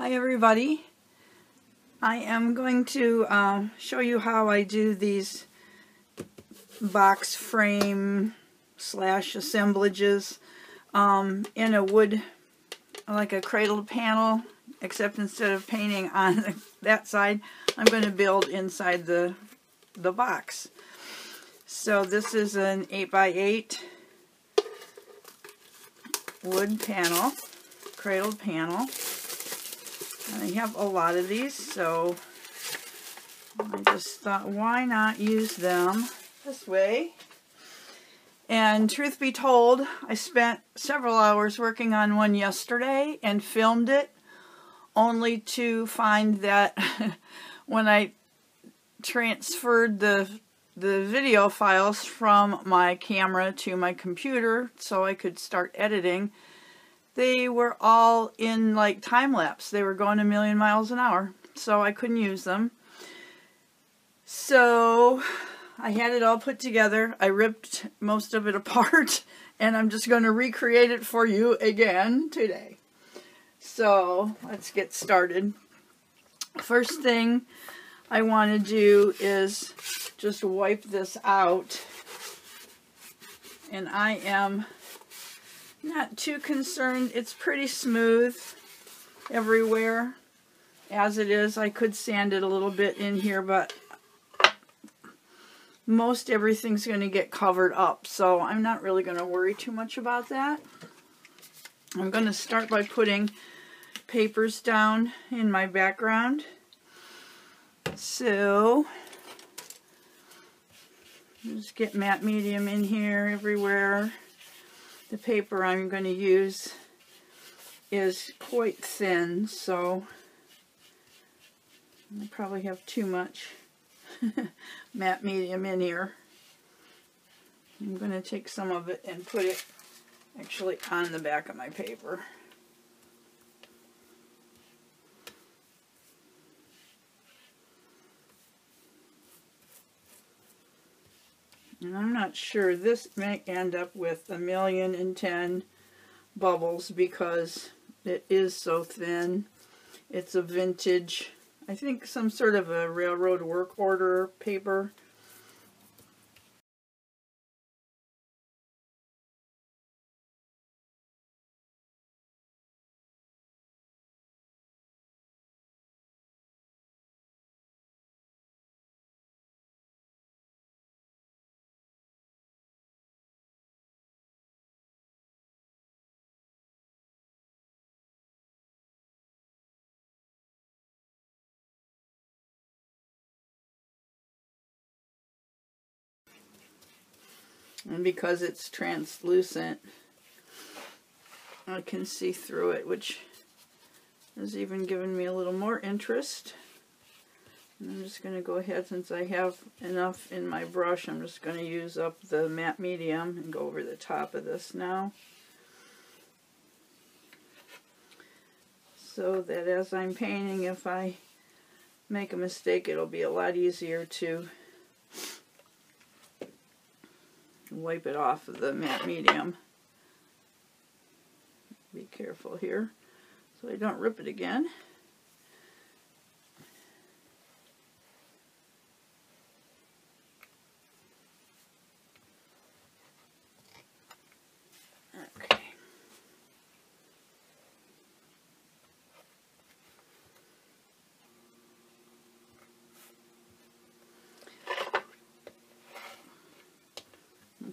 Hi everybody. I am going to show you how I do these box frame slash assemblages in a wood, like a cradled panel, except instead of painting on that side, I'm going to build inside the box. So this is an 8x8 wood panel, cradled panel. I have a lot of these, so I just thought, why not use them this way? And truth be told, I spent several hours working on one yesterday and filmed it, only to find that when I transferred the video files from my camera to my computer so I could start editing, they were all in like time lapse. They were going a million miles an hour, so I couldn't use them. So I had it all put together. I ripped most of it apart, and I'm just going to recreate it for you again today. So let's get started. First thing I want to do is just wipe this out, and I am not too concerned. It's pretty smooth everywhere as it is. I could sand it a little bit in here, but most everything's going to get covered up, so I'm not really going to worry too much about that. I'm going to start by putting papers down in my background. So just get matte medium in here everywhere. The paper I'm going to use is quite thin, so I probably have too much matte medium in here. I'm going to take some of it and put it actually on the back of my paper. And I'm not sure, this may end up with 1,010,000 bubbles because it is so thin. It's a vintage, I think some sort of a railroad work order paper. And because it's translucent, I can see through it, which has even given me a little more interest. And I'm just going to go ahead, since I have enough in my brush, I'm just going to use up the matte medium and go over the top of this now. So that as I'm painting, if I make a mistake, it'll be a lot easier to wipe it off of the matte medium. Be careful here so I don't rip it again. Okay.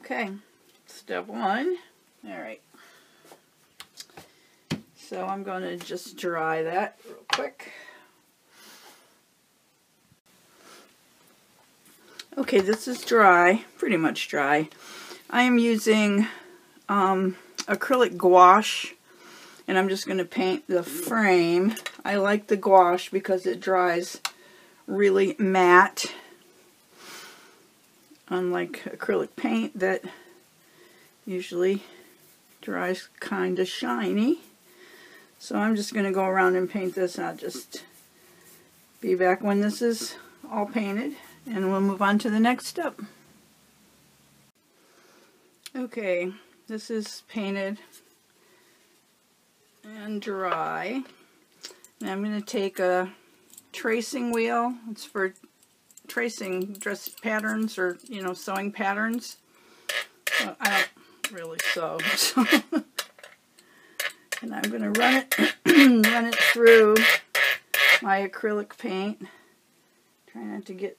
Okay, step one. All right. So I'm going to just dry that real quick. Okay, this is dry, pretty much dry. I am using acrylic gouache, and I'm just going to paint the frame. I like the gouache because it dries really matte, unlike acrylic paint that usually dries kind of shiny. So I'm just going to go around and paint this, and I'll just be back when this is all painted, and we'll move on to the next step. Okay, this is painted and dry. Now I'm going to take a tracing wheel. It's for tracing dress patterns or, you know, sewing patterns. Well, I don't really sew. So and I'm going to run it through my acrylic paint. Try not to get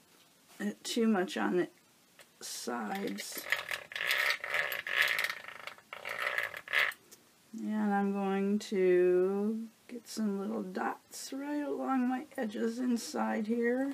it too much on the sides. And I'm going to get some little dots right along my edges inside here.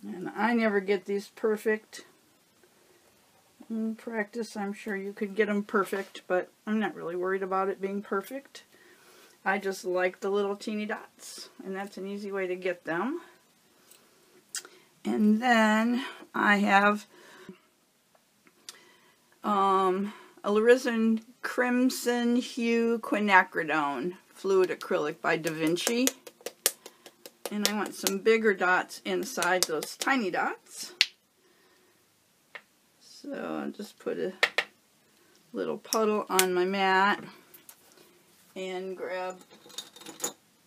And I never get these perfect. In practice, I'm sure you could get them perfect, but I'm not really worried about it being perfect. I just like the little teeny dots, and that's an easy way to get them. And then I have Alizarin Crimson Hue Quinacridone Fluid Acrylic by DaVinci. And I want some bigger dots inside those tiny dots. So I'll just put a little puddle on my mat and grab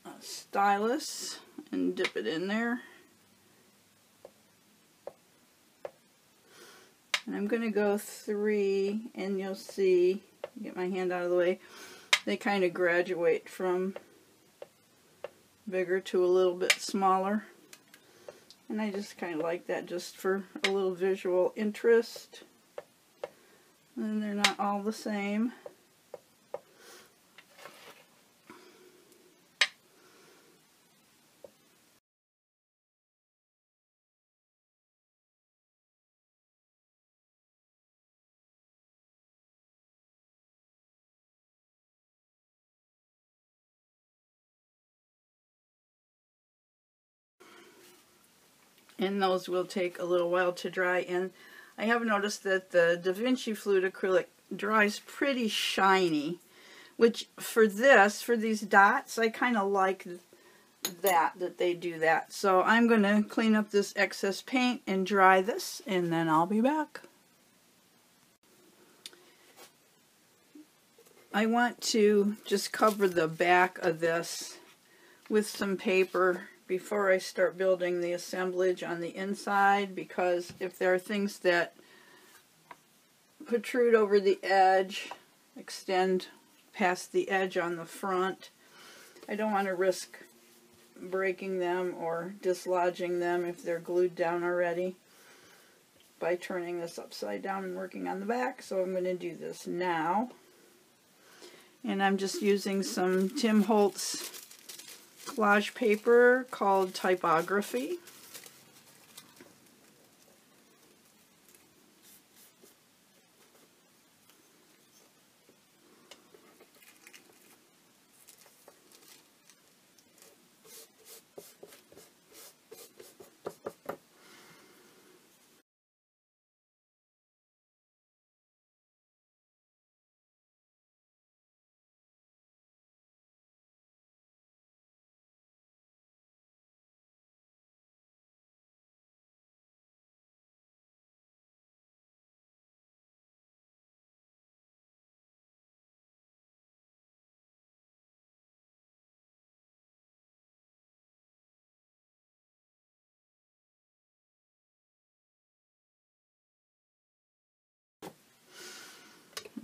a stylus and dip it in there. And I'm going to go 3, and you'll see, get my hand out of the way, they kind of graduate from bigger to a little bit smaller. And I just kind of like that just for a little visual interest. And they're not all the same. And those will take a little while to dry. And I have noticed that the DaVinci Fluid Acrylic dries pretty shiny, which for these dots, I kind of like that they do that. So I'm going to clean up this excess paint and dry this, and then I'll be back. I want to just cover the back of this with some paper before I start building the assemblage on the inside, because if there are things that protrude over the edge, extend past the edge on the front, I don't want to risk breaking them or dislodging them if they're glued down already by turning this upside down and working on the back. So I'm going to do this now. And I'm just using some Tim Holtz collage paper called Typography.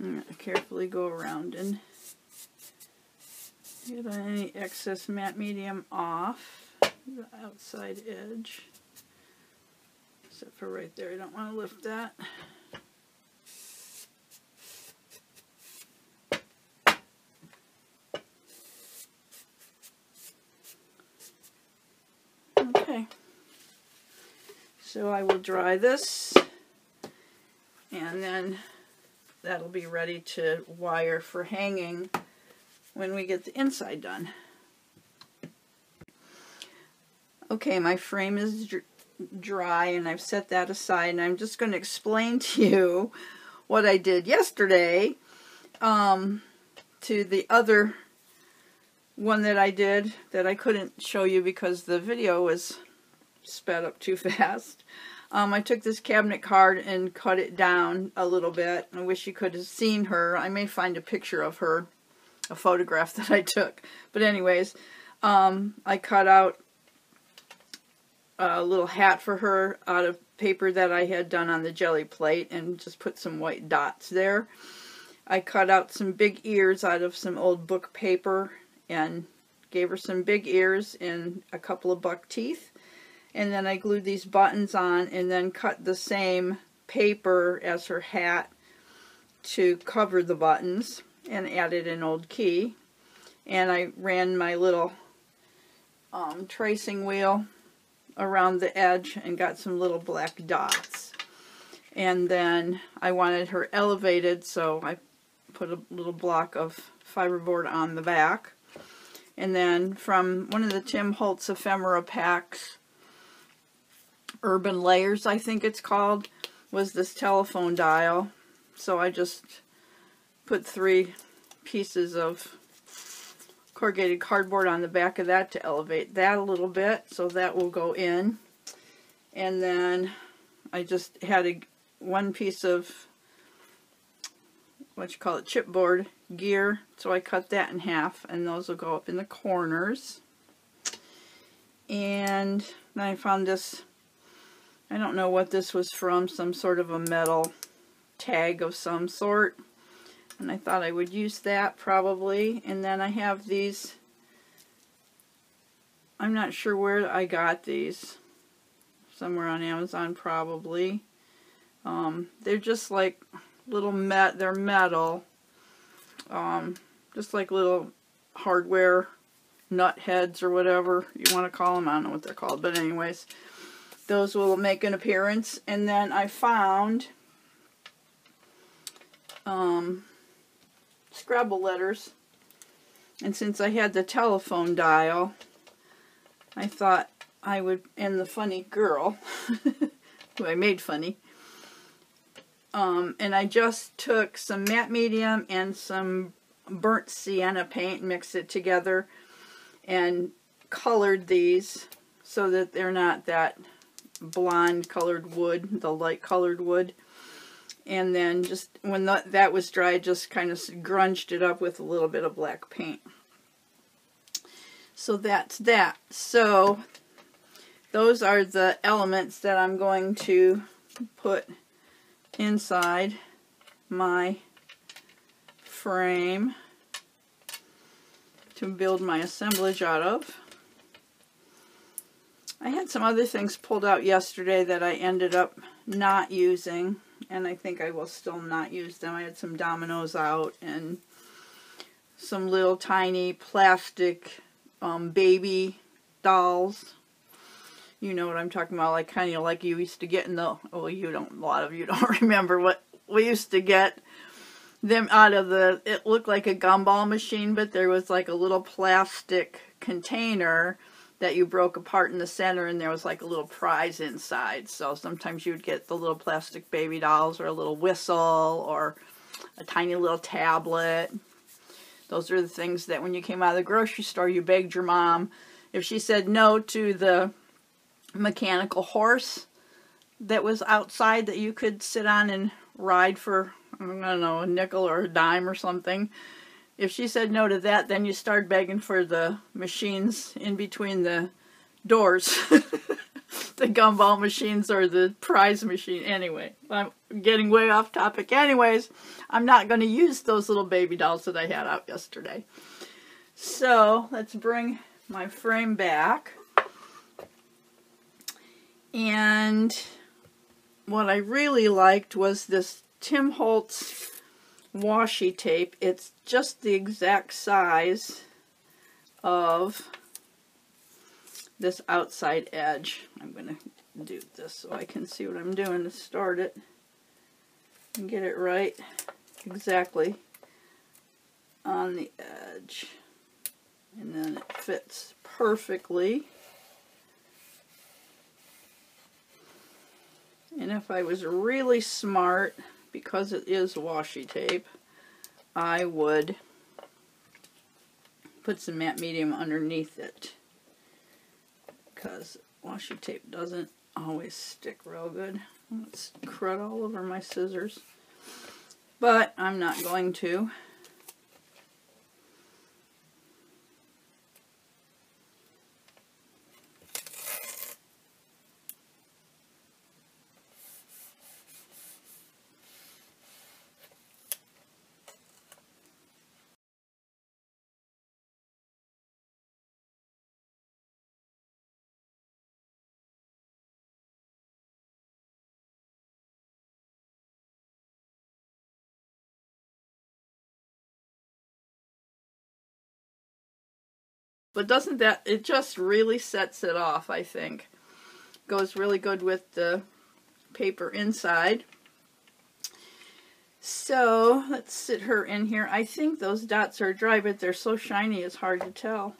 I'm going to carefully go around and get any excess matte medium off the outside edge. Except for right there, I don't want to lift that. Okay, so I will dry this, and then that'll be ready to wire for hanging when we get the inside done. Okay, my frame is dry and I've set that aside, and I'm just going to explain to you what I did yesterday to the other one that I did that I couldn't show you because the video was sped up too fast. I took this cabinet card and cut it down a little bit. I wish you could have seen her. I may find a picture of her, a photograph that I took. But anyways, I cut out a little hat for her out of paper that I had done on the jelly plate and just put some white dots there. I cut out some big ears out of some old book paper and gave her some big ears and a couple of buck teeth. And then I glued these buttons on and then cut the same paper as her hat to cover the buttons and added an old key. And I ran my little tracing wheel around the edge and got some little black dots. And then I wanted her elevated, so I put a little block of fiberboard on the back. And then from one of the Tim Holtz Ephemera packs, Urban Layers I think it's called, was this telephone dial. So I just put 3 pieces of corrugated cardboard on the back of that to elevate that a little bit, so that will go in. And then I just had one piece of chipboard gear, so I cut that in half, and those will go up in the corners. And then I found this, I don't know what this was from, some sort of a metal tag of some sort. And I thought I would use that probably. And then I have these, I'm not sure where I got these, somewhere on Amazon probably. They're just like little they're metal, just like little hardware nut heads or whatever you want to call them. I don't know what they're called, but anyways, those will make an appearance. And then I found Scrabble letters, and since I had the telephone dial, I thought I would, and the funny girl who I made funny, and I just took some matte medium and some burnt sienna paint, mixed it together and colored these so that they're not that blonde colored wood, the light colored wood. And then just when that was dry, just kind of grunged it up with a little bit of black paint. So that's that. So those are the elements that I'm going to put inside my frame to build my assemblage out of. I had some other things pulled out yesterday that I ended up not using, and I think I will still not use them. I had some dominoes out and some little tiny plastic baby dolls. You know what I'm talking about, like kind of like you used to get in the, well, you don't, a lot of you don't remember what we used to get them out of the, it looked like a gumball machine, but there was like a little plastic container that you broke apart in the center, and there was like a little prize inside. So sometimes you would get the little plastic baby dolls, or a little whistle, or a tiny little tablet. Those are the things that when you came out of the grocery store, you begged your mom, if she said no to the mechanical horse that was outside that you could sit on and ride for, I don't know, a nickel or a dime or something. If she said no to that, then you start begging for the machines in between the doors. The gumball machines or the prize machine. Anyway, I'm getting way off topic. Anyways, I'm not going to use those little baby dolls that I had out yesterday. So, let's bring my frame back. And what I really liked was this Tim Holtz washi tape. It's just the exact size of this outside edge. I'm going to do this so I can see what I'm doing to start it and get it right exactly on the edge. And then it fits perfectly And if I was really smart, because it is washi tape, I would put some matte medium underneath it, because washi tape doesn't always stick real good. It's crud all over my scissors, but I'm not going to. But doesn't that, it just really sets it off, I think. Goes really good with the paper inside. So, let's sit her in here. I think those dots are dry, but they're so shiny it's hard to tell.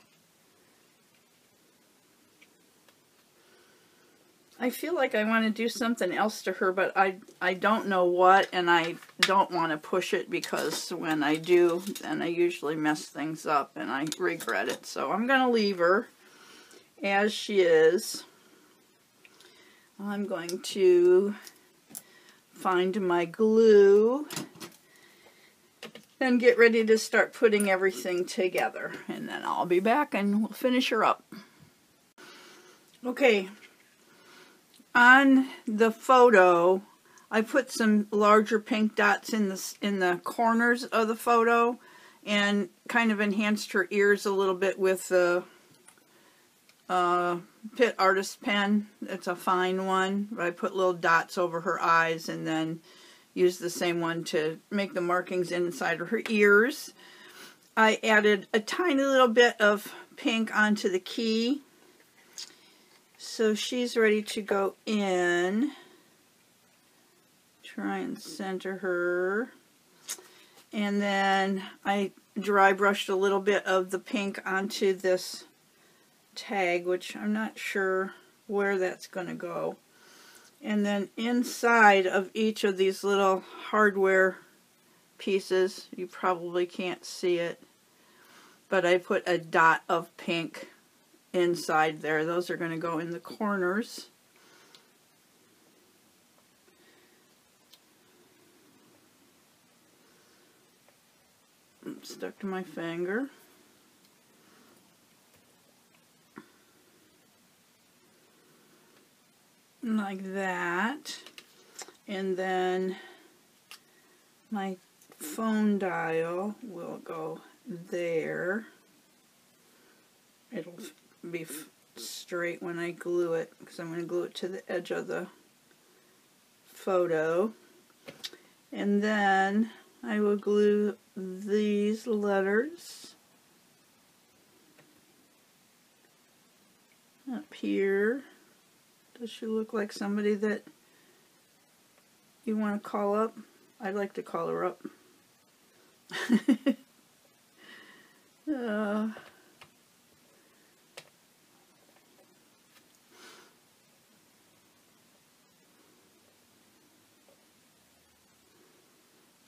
I feel like I want to do something else to her, but I don't know what, and I don't want to push it, because when I do, then I usually mess things up and I regret it. So I'm going to leave her as she is. I'm going to find my glue and get ready to start putting everything together. And then I'll be back and we'll finish her up. Okay. On the photo, I put some larger pink dots in the corners of the photo and kind of enhanced her ears a little bit with the Pitt Artist pen. It's a fine one, but I put little dots over her eyes and then used the same one to make the markings inside of her ears. I added a tiny little bit of pink onto the key. So she's ready to go in. Try and center her. And then I dry brushed a little bit of the pink onto this tag, which I'm not sure where that's going to go. And then inside of each of these little hardware pieces, you probably can't see it, but I put a dot of pink inside there. Those are going to go in the corners. It's stuck to my finger. Like that. And then my phone dial will go there. It'll be straight when I glue it, because I'm going to glue it to the edge of the photo. And then I will glue these letters up here. Does she look like somebody that you want to call up? I'd like to call her up.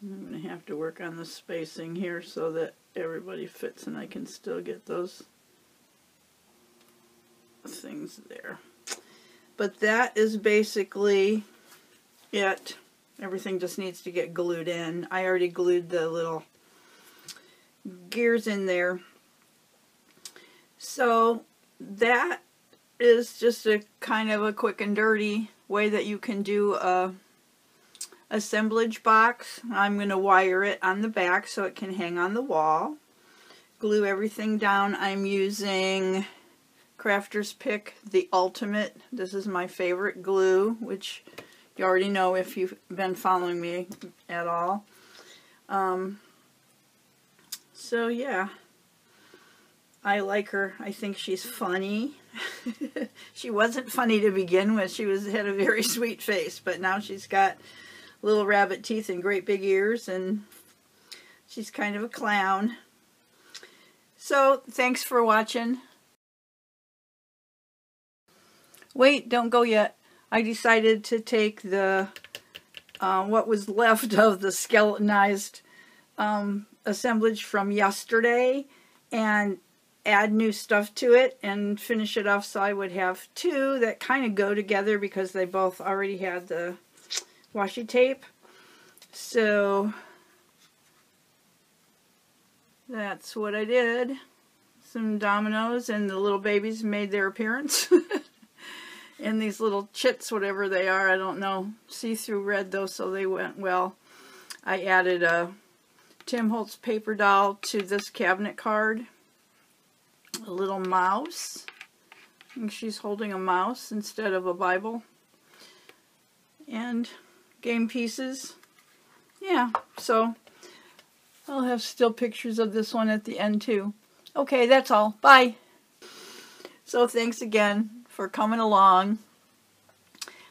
I'm going to have to work on the spacing here so that everybody fits and I can still get those things there. But that is basically it. Everything just needs to get glued in. I already glued the little gears in there. So that is just a kind of a quick and dirty way that you can do a assemblage box. I'm going to wire it on the back so it can hang on the wall. Glue everything down. I'm using Crafter's Pick, the Ultimate. This is my favorite glue, which you already know if you've been following me at all. So yeah, I like her. I think she's funny. She wasn't funny to begin with. She had a very sweet face, but now she's got little rabbit teeth and great big ears, and she's kind of a clown. So thanks for watching. Wait, don't go yet. I decided to take the what was left of the skeletonized assemblage from yesterday and add new stuff to it and finish it off, so I would have two that kind of go together because they both already had the washi tape. So that's what I did. Some dominoes, and the little babies made their appearance. And these little chits, whatever they are, I don't know. See-through red though, so they went well. I added a Tim Holtz paper doll to this cabinet card. A little mouse. I think she's holding a mouse instead of a Bible. And game pieces. Yeah, so I'll have still pictures of this one at the end too. Okay, that's all. Bye. So thanks again for coming along.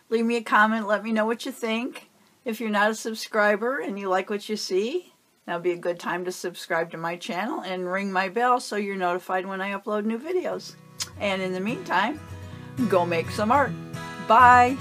Leave me a comment. Let me know what you think. If you're not a subscriber and you like what you see, that'll be a good time to subscribe to my channel and ring my bell so you're notified when I upload new videos. And in the meantime, go make some art. Bye.